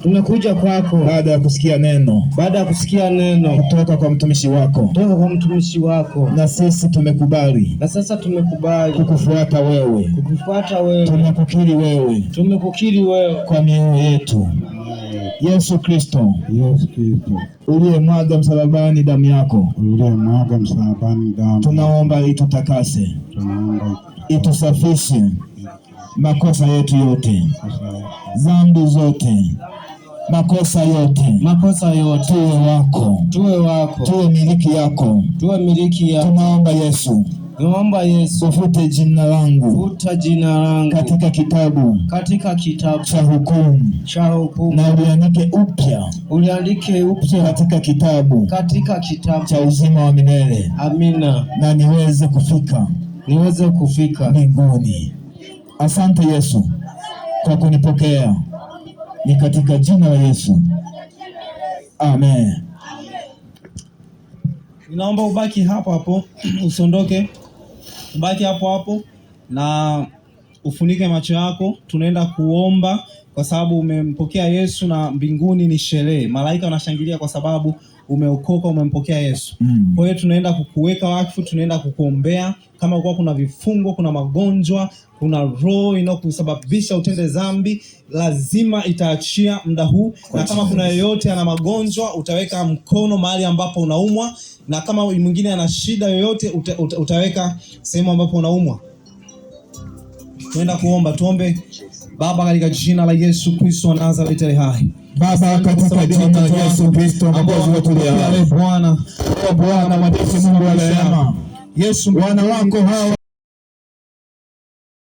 Tumekuja kwako baada ya kusikia neno kutoka kwa mtumishi wako, na sisi tumekubali kukufuata wewe, tumekukiri wewe kwa mioyo yetu. Yesu Kristo uliyemwaga msalabani damu yako, tunaomba itutakase, itusafishe makosa yetu yote, dhambi zote, makosa yote, tuwe wako, tuwe miliki yako. Tunaomba Yesu, ufute jina langu katika kitabu cha hukumu, na uliandike upya katika kitabu cha uzima wa milele. Amina. Na niweze kufika mbinguni. Asante Yesu kwa kunipokea, ni katika jina la Yesu, amen. Ninaomba ubaki hapo usiondoke, ubaki hapo na ufunike macho yako. Tunaenda kuomba kwa sababu umempokea Yesu, na mbinguni ni sherehe. Malaika wanashangilia kwa sababu umeokoka, umempokea Yesu. Kwa hiyo tunaenda kukuweka wakfu, tunaenda kukuombea. Kama kuna vifungo, kuna magonjwa, kuna roho inayokusababisha utende dhambi, lazima itaachia muda huu. Na kama kuna yeyote ana magonjwa, utaweka mkono mahali ambapo unaumwa, na kama mwingine ana shida yoyote, utaweka sehemu ambapo unaumwa. Tunaenda kuomba. Tuombe. Baba, katika jina la Yesu Kristo wa Nazareti aliye hai, Baba, katika jina la Yesu Kristo mwokozi wetu aliye hai, Bwana mwadesi, Mungu wa rehema, Yesu, wana wako hawa